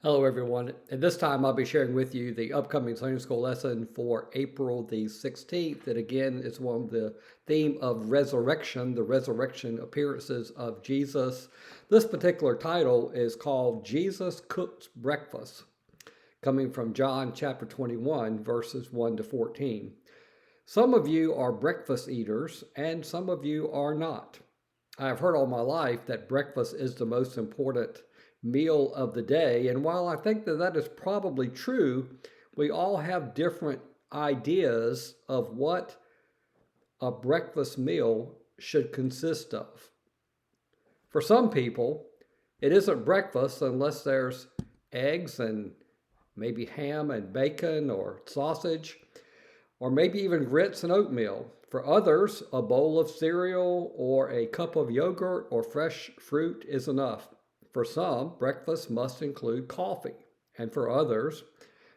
Hello, everyone. And this time I'll be sharing with you the upcoming Sunday School lesson for April the 16th. That again is one of the theme of resurrection, the resurrection appearances of Jesus. This particular title is called Jesus Cooks Breakfast, coming from John chapter 21, verses 1 to 14. Some of you are breakfast eaters, and some of you are not. I have heard all my life that breakfast is the most important meal of the day. And while I think that that is probably true, we all have different ideas of what a breakfast meal should consist of. For some people, it isn't breakfast unless there's eggs and maybe ham and bacon or sausage, or maybe even grits and oatmeal. For others, a bowl of cereal or a cup of yogurt or fresh fruit is enough. For some, breakfast must include coffee, and for others,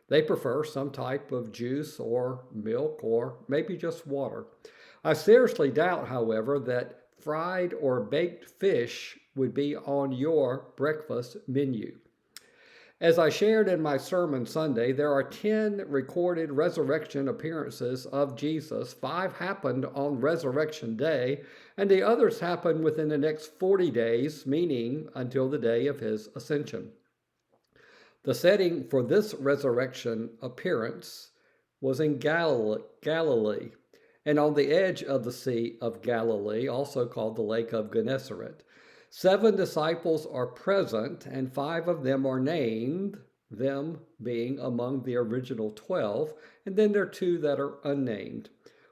they prefer some type of juice or milk or maybe just water. I seriously doubt, however, that fried or baked fish would be on your breakfast menu. As I shared in my sermon Sunday, there are 10 recorded resurrection appearances of Jesus. 5 happened on Resurrection Day, and the others happened within the next 40 days, meaning until the day of his ascension. The setting for this resurrection appearance was in Galilee, and on the edge of the Sea of Galilee, also called the Lake of Gennesaret. 7 disciples are present, and 5 of them are named, them being among the original 12, and then there are 2 that are unnamed.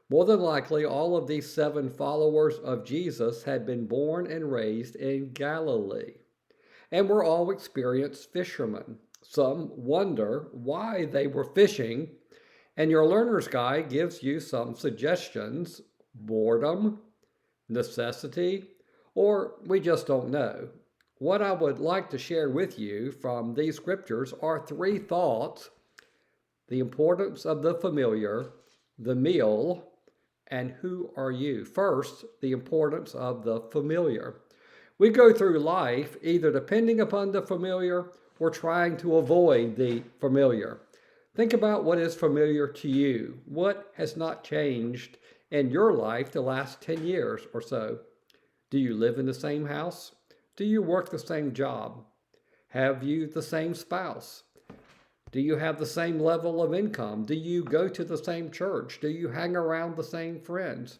More than likely, all of these 7 followers of Jesus had been born and raised in Galilee, and were all experienced fishermen. Some wonder why they were fishing, and your learner's guide gives you some suggestions: boredom, necessity, or we just don't know. What I would like to share with you from these scriptures are 3 thoughts: the importance of the familiar, the meal, and who are you. First, the importance of the familiar. We go through life either depending upon the familiar or trying to avoid the familiar. Think about what is familiar to you. What has not changed in your life the last 10 years or so? Do you live in the same house? Do you work the same job? Have you the same spouse? Do you have the same level of income? Do you go to the same church? Do you hang around the same friends?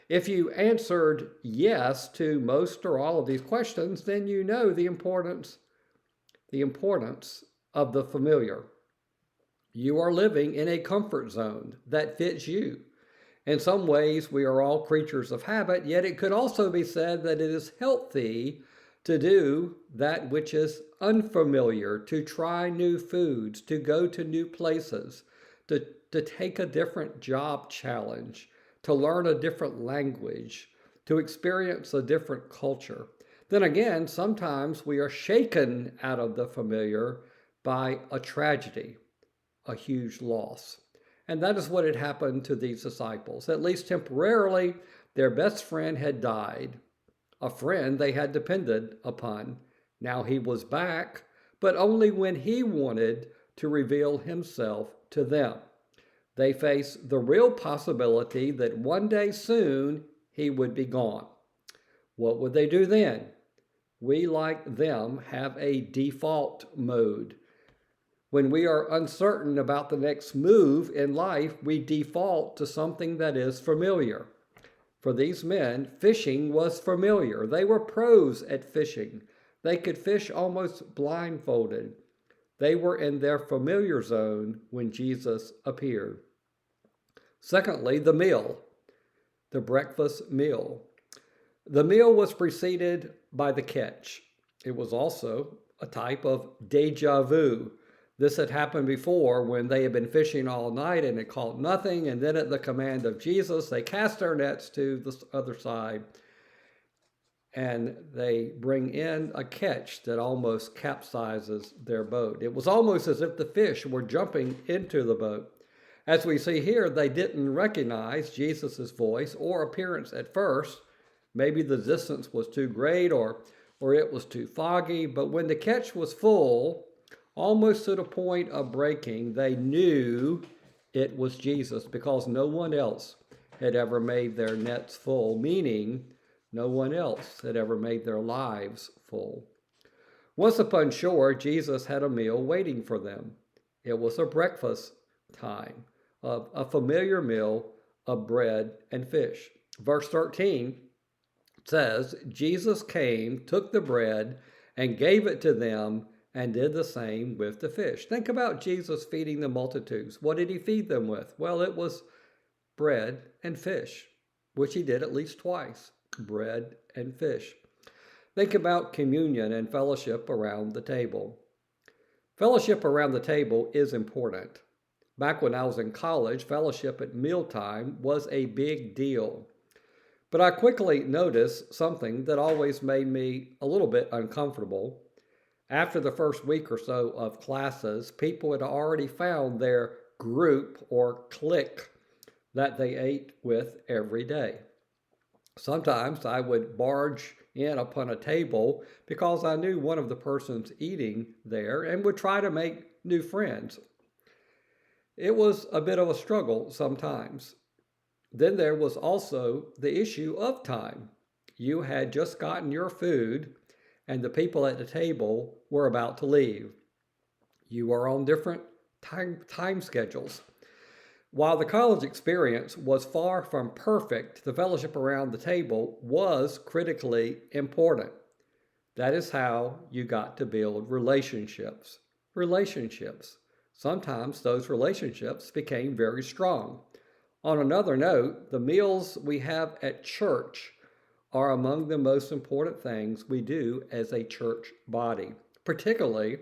If you answered yes to most or all of these questions, then you know the importance of the familiar. You are living in a comfort zone that fits you. In some ways, we are all creatures of habit, yet it could also be said that it is healthy to do that which is unfamiliar, to try new foods, to go to new places, to take a different job challenge, to learn a different language, to experience a different culture. Then again, sometimes we are shaken out of the familiar by a tragedy, a huge loss. And that is what had happened to these disciples. At least temporarily, their best friend had died, a friend they had depended upon. Now he was back, but only when he wanted to reveal himself to them. They faced the real possibility that one day soon he would be gone. What would they do then? We, like them, have a default mode. When we are uncertain about the next move in life, we default to something that is familiar. For these men, fishing was familiar. They were pros at fishing. They could fish almost blindfolded. They were in their familiar zone when Jesus appeared. Secondly, the meal, the breakfast meal. The meal was preceded by the catch. It was also a type of deja vu. This had happened before when they had been fishing all night and had caught nothing, and then at the command of Jesus, they cast their nets to the other side, and they bring in a catch that almost capsizes their boat. It was almost as if the fish were jumping into the boat. As we see here, they didn't recognize Jesus' voice or appearance at first. Maybe the distance was too great or it was too foggy, but when the catch was full, almost to the point of breaking. They knew it was Jesus because no one else had ever made their nets full, meaning no one else had ever made their lives full. Once upon shore, Jesus had a meal waiting for them. It was a breakfast time, a familiar meal of bread and fish. Verse 13 says, Jesus came, took the bread, and gave it to them, and did the same with the fish. Think about Jesus feeding the multitudes. What did he feed them with? Well, it was bread and fish, which he did at least twice. Bread and fish. Think about communion and fellowship around the table. Fellowship around the table is important. Back when I was in college, fellowship at mealtime was a big deal. But I quickly noticed something that always made me a little bit uncomfortable. After the first week or so of classes, people had already found their group or clique that they ate with every day. Sometimes I would barge in upon a table because I knew one of the persons eating there and would try to make new friends. It was a bit of a struggle sometimes. Then there was also the issue of time. You had just gotten your food and the people at the table were about to leave. You were on different time schedules. While the college experience was far from perfect, the fellowship around the table was critically important. That is how you got to build relationships. Relationships. Sometimes those relationships became very strong. On another note, the meals we have at church are among the most important things we do as a church body, particularly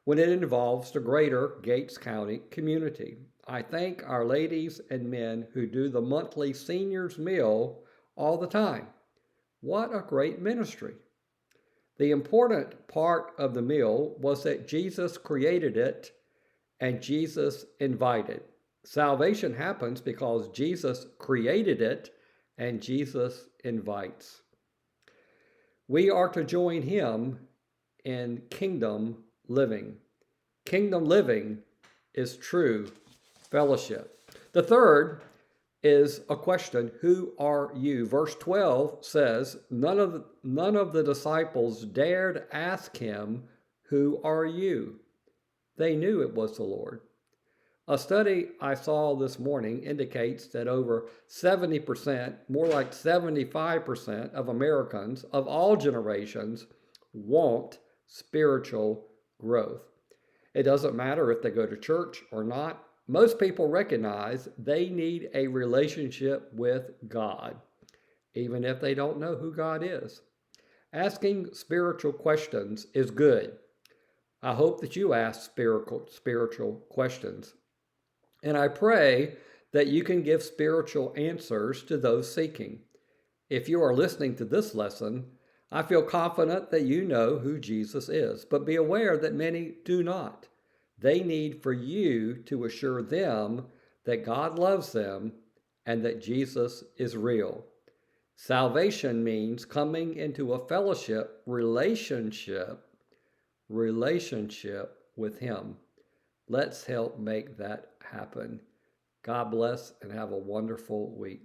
when it involves the greater Gates County community. I thank our ladies and men who do the monthly seniors meal all the time. What a great ministry. The important part of the meal was that Jesus created it and Jesus invited. Salvation happens because Jesus created it and Jesus invites. We are to join him in kingdom living. Kingdom living is true fellowship. The third is a question, who are you? Verse 12 says, none of the disciples dared ask him, who are you? They knew it was the Lord. A study I saw this morning indicates that over 70%, more like 75% of Americans of all generations want spiritual growth. It doesn't matter if they go to church or not. Most people recognize they need a relationship with God, even if they don't know who God is. Asking spiritual questions is good. I hope that you ask spiritual questions. And I pray that you can give spiritual answers to those seeking. If you are listening to this lesson, I feel confident that you know who Jesus is, but be aware that many do not. They need for you to assure them that God loves them and that Jesus is real. Salvation means coming into a fellowship relationship with him. Let's help make that happen. God bless and have a wonderful week.